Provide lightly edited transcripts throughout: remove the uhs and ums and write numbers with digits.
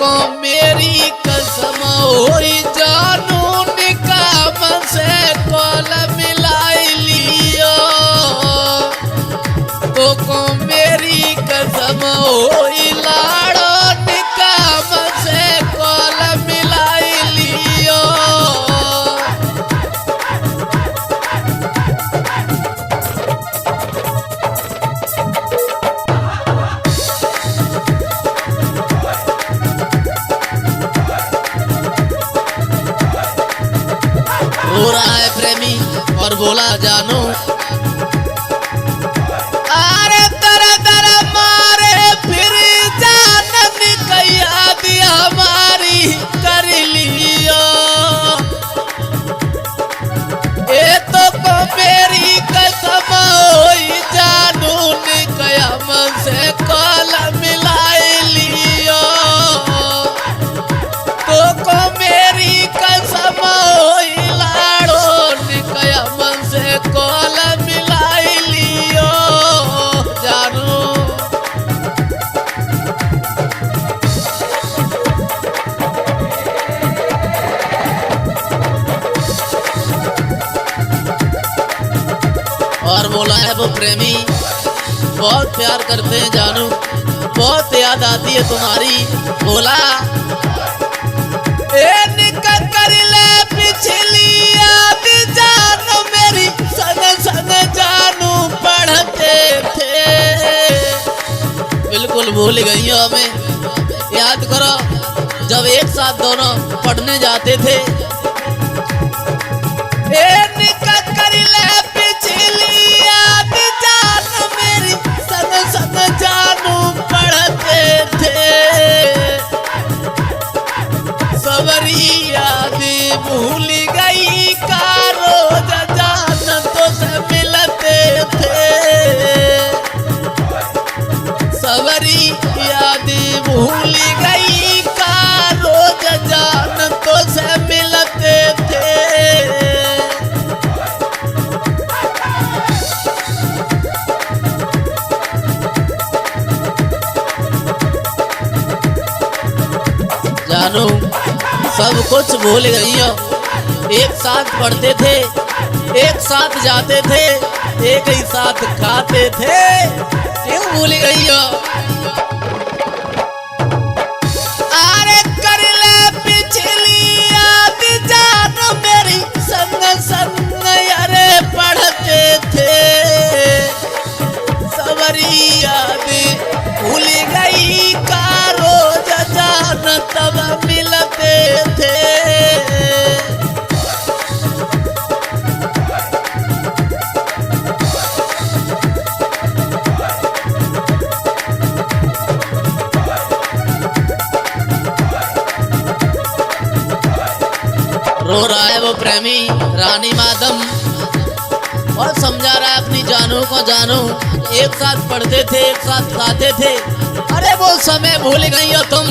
को मेरी कसम होई जानू निकाम से कॉल मिलाई लियो। तो को मेरी कसम होई लाड़ो निकाम से कॉल मिलाई लियो। रो रहा है प्रेमी और बोला जानू अरे दरा दरा मारे फिर जान निकैया दी हमारी कर लियो। ए तो को मेरी कसम होई जानू निकैया से कॉल मिलाई लियो। तो को मेरी कसम होई कॉल मिलाई लियो जानू। और बोला है वो प्रेमी बहुत प्यार करते हैं जानू, बहुत याद आती है तुम्हारी। बोला ए निकल कर ले पिछली याद जानू मेरी सन सन जानू पढ़ते थे। बिल्कुल भूल गई हो हमें, याद करो जब एक साथ दोनों पढ़ने जाते थे। ए निकल कर ले पिछली याद जानू मेरी सन सन जानू पढ़ते थे। सबरी याद भूल गई का रोज जान तो से मिलते थे। सबरी याद भूल गई का रोज जान तो से मिलते थे। जानू सब कुछ भूल गई हो, एक साथ पढ़ते थे, एक साथ जाते थे, एक ही साथ खाते थे, क्यों भूल गई हो? अरे कर ले पिछली याद जानो मेरी संग संग अरे पढ़ते थे। सबरी याद भूल गई का रोज जान तब मिलते थे। रो रहा है वो प्रेमी रानी माधम और समझा रहा है अपनी जानू को। जानू एक साथ पढ़ते थे, एक साथ खाते थे, अरे वो समय भूल गई हो तुम।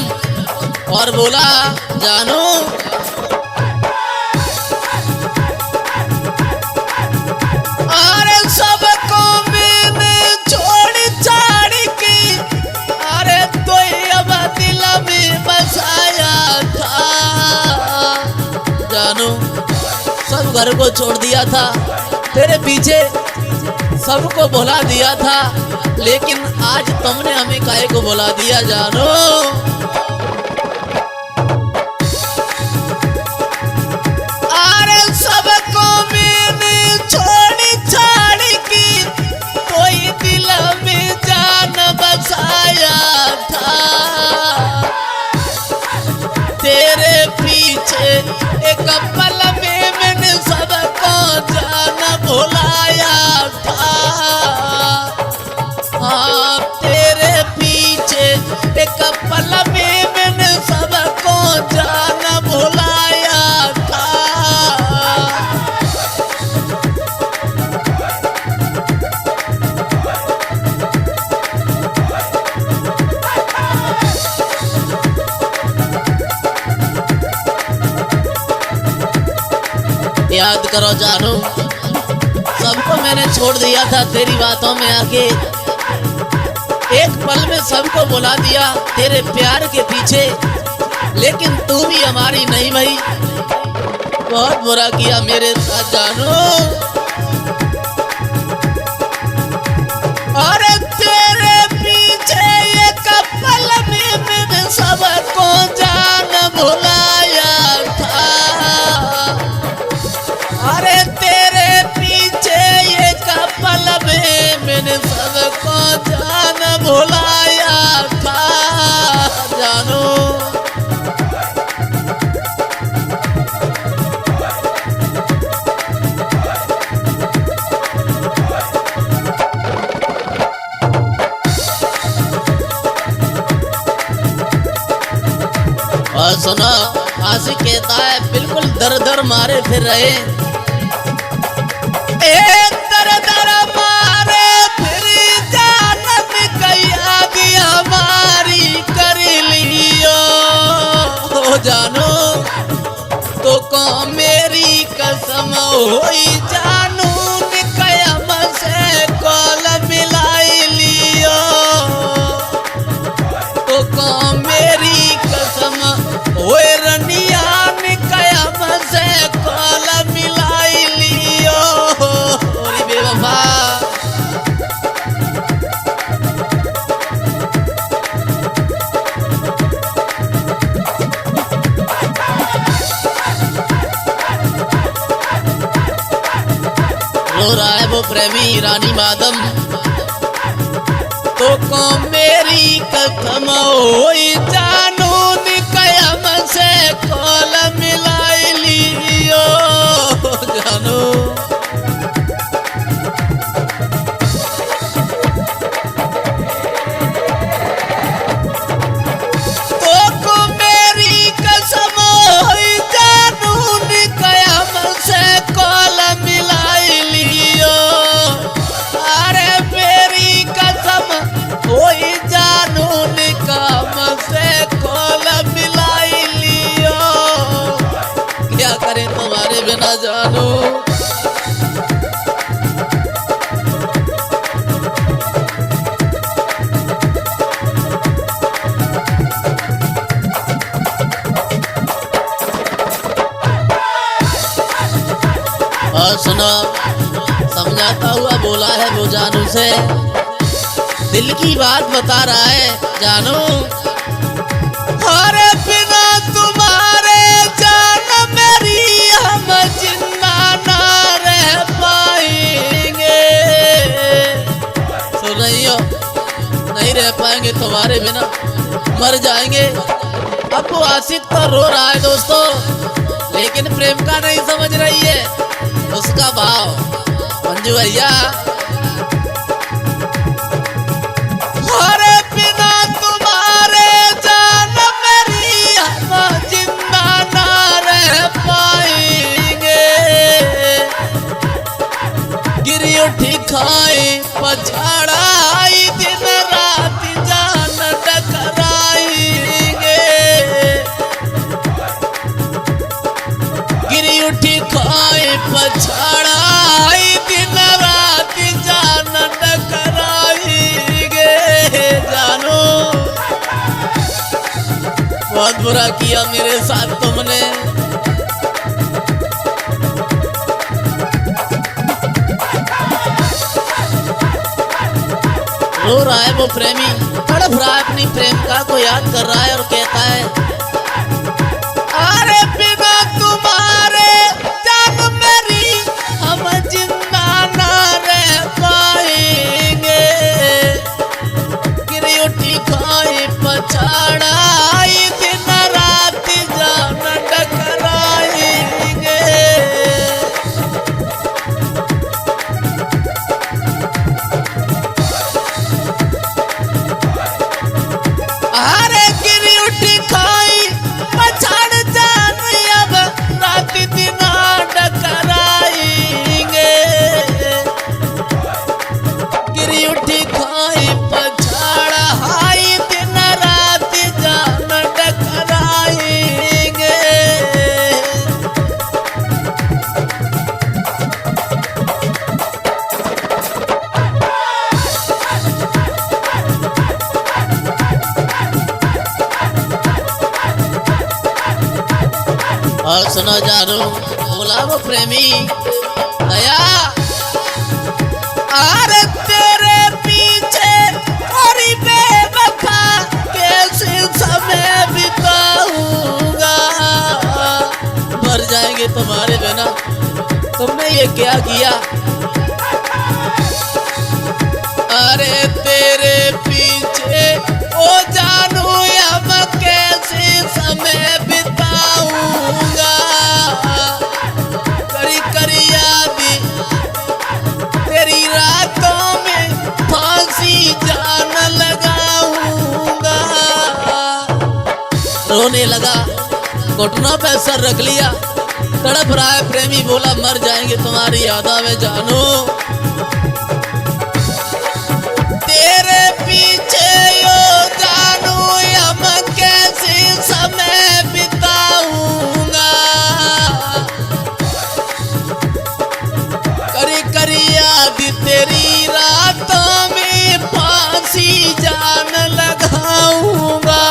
और बोला जानू अरे सबको मैंने छोड़ छाड़ की अरे तो अब दिल में बसाया था। जानू सब घर को छोड़ दिया था, तेरे पीछे सबको बुला दिया था, लेकिन आज तुमने हमें काहे को बुला दिया जानू। अरे सबको मैंने छोड़ छाड़ की कोई दिल में जान बसाया था। तेरे पीछे एक पल में मैंने सबको जान भुलाया था। हाँ तेरे पीछे एक पल में मैंने सबको जान भुलाया था। याद करो जानू सबको मैंने छोड़ दिया था तेरी बातों में आके, एक पल में सबको बुला दिया तेरे प्यार के पीछे। लेकिन तू भी हमारी नहीं भाई, बहुत बुरा किया मेरे साथ जानू। अरे तेरे पीछे ये कपल में मैंने सबको जान भुलाया था। अरे तेरे पीछे ये कपल में मैंने सबको जान भुलाया था जानू। और सुनो, आशिक कहता है बिल्कुल दर दर मारे फिर रहे, दर दर मारे फिर जानत कैया भी हमारी कर लियो हो जानो। तो को मेरी कसम होई जानू कयम से कॉल मिलाई लियो। तो को मेरी कसम ओए रनिया ने कयम से कॉल मिलाई लियो। ओरी बेवफा रो रहा है वो प्रेमी रानी मादम। तो को मेरी कसम होई जानू कयम से कॉल मिलाई लियो जानू। तो को मेरी कसम होई जानू कयम से कॉल मिलाई लियो। अरे मेरी कसम होई जानू कम से कॉल मिलाई लियो। क्या करें तुम्हारे बिना जानू। और सुनो, समझाता हुआ बोला है वो जानू से, दिल की बात बता रहा है जानू। अरे बिना तुम्हारे जान मेरी हम जिंदा ना रह पाएंगे। सुन रही हो, नहीं रह पाएंगे तुम्हारे बिना, मर जाएंगे। अब वो आशिक तो रो रहा है दोस्तों, लेकिन प्रेम का नहीं समझ रही है उसका भाव। मंजू भैया अरे बिना तुम्हारे जान मेरी हम जिंदा ना रह पाएंगे। गिरी उठी खाए पछाड़ाई दिन रात जान टकराएंगे। गिरी उठी खाए पछाड़ाई दिन रात जान टकराएंगे जानू। बहुत बुरा किया मेरे साथ तुमने। रो रहा है वो प्रेमी, तड़प रहा है अपनी प्रेमिका को याद कर रहा है और कहता है अरे बिना तुम्हारे जान मेरी हम जिंदा ना रह पाएंगे। गिरी उठी खाई पछाड़ाई दिन रात जान टकराएंगे। अरे गिरी उठी खाई और सुनो जानू, बोला वो प्रेमी दया, अरे तेरे पीछे और बेवफा कैसे समय बिताऊंगा, मर जाएंगे तुम्हारे बिना, तुमने ये क्या किया। अरे तेरे पीछे ओ जानू अब कैसे समय बिताऊंगा, करी करी याद तेरी रातों में फांसी जान लगाऊंगा। रोने लगा, घुटनों पे सर रख लिया, तड़प रहा है प्रेमी, बोला मर जाएंगे तुम्हारी यादा में जानू। तेरे पीछे यो जानू अब कैसे समय बिताऊंगा, करी करी याद तेरी रातों में फांसी जान लगाऊंगा।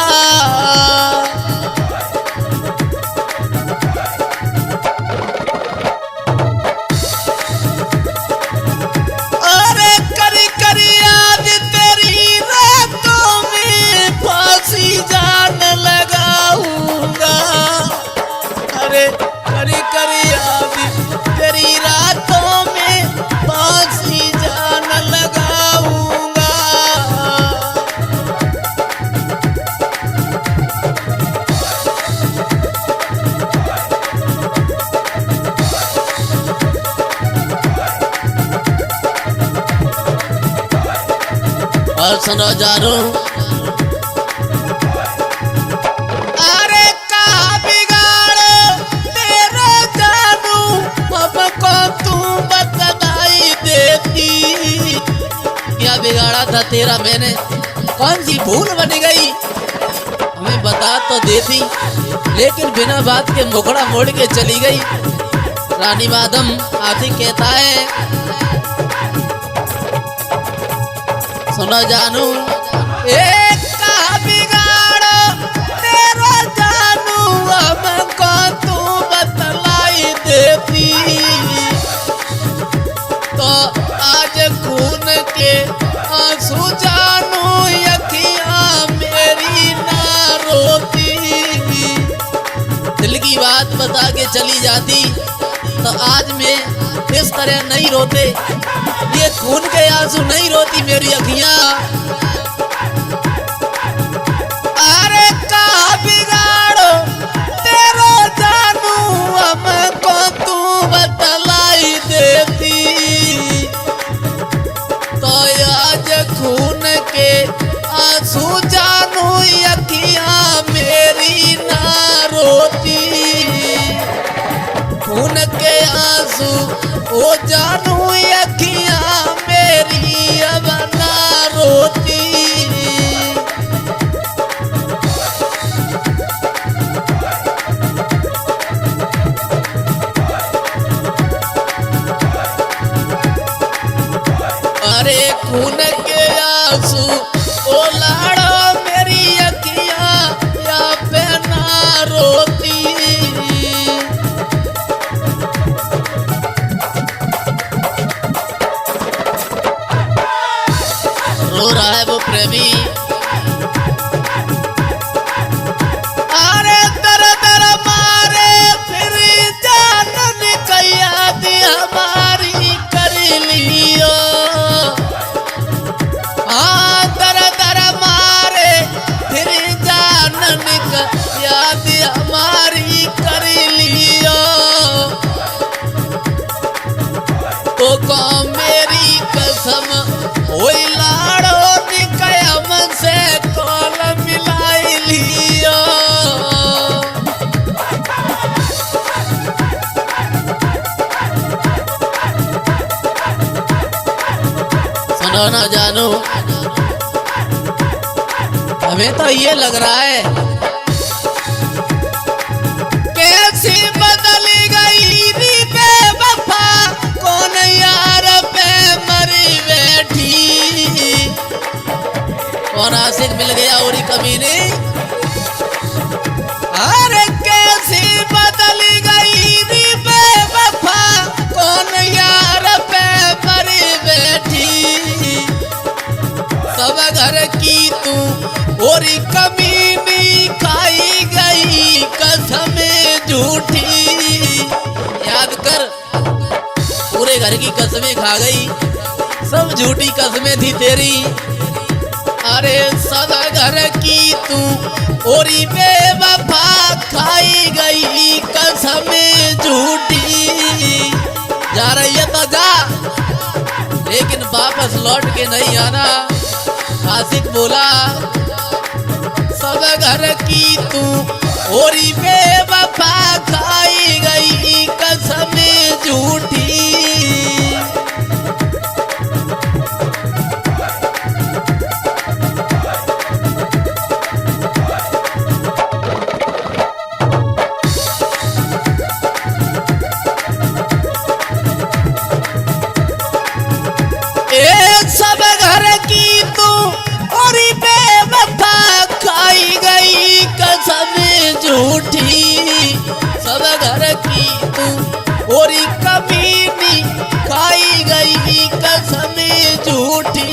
करी करी याद तेरी रातों में फांसी जान लगाऊंगा। और सुनो जानू, बिगाड़ा था तेरा मैंने, कौन सी भूल बन गई, हमें बता तो देती, लेकिन बिना बात के मुखड़ा मोड़ के चली गई। रानी माधम आती कहता है, सुनो जानू, एक का बिगाड़ो तेरा जानू हमको तू बतलाई देती, तो आज खून के आंसू जानू अखियां मेरी ना रोती। दिल की बात बता के चली जाती तो आज मैं इस तरह नहीं रोते, ये खून के आंसू नहीं रोती मेरी अखियां। अरे का बिगाड़ो तेरा जानू हमको तू बतलाई देती, तो आज खून के आंसू जानू अखियां मेरी ना रोती, खून के आंसू ओ जानू अखियां मेरी अब ना रोती। अरे खून के आंसू ओ लाड़ो मेरी अखियां या पे ना रोती। रो रहा है वो प्रेमी, अरे दर दर मारे फिर जान निकैया दी हमारी कर लियो, दर दर मारे फिर जान निकैया दी हमारी कर लियो, तो कौन मेरी कसम ओई लाड़ो निकया मन से कॉल मिलाई लियो। सुनो ना जानू, हमें तो ये लग रहा है कैसी बदल गई री बेवफा, कौन यार पे मरी बैठी, कौन आशिक मिल गया और कमीने। अरे कैसी बदल झूठी। याद कर, पूरे घर की कसमें खा गई, सब झूठी कसमें थी तेरी। अरे सब घर की तू ओरी बेवफा खाई गई कसमें झूठी। जा रही है तो जा, लेकिन वापस लौट के नहीं आना। आशिक बोला सब घर की तू ओरी बेवफा खाई गई कसमें झूठी। सब घर की तू ओरी बेवफा खाई गई कसमें झूठी। सब घर की तू ओरी कमीनी खाई गई कसमें झूठी।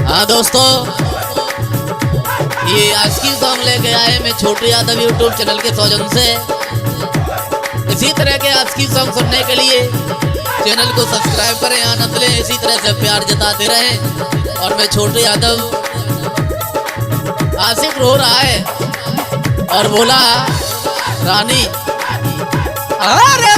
हाँ दोस्तों, ये आशिकी सॉन्ग लेके आए मैं छोटू यादव यूट्यूब चैनल के सौजन से। इसी तरह के आशिकी सॉन्ग सुनने के लिए चैनल को सब्सक्राइब करें, आनंद लें, इसी तरह से प्यार जताते रहें। और मैं छोटू यादव, आशिक रो रहा है और बोला रानी अरे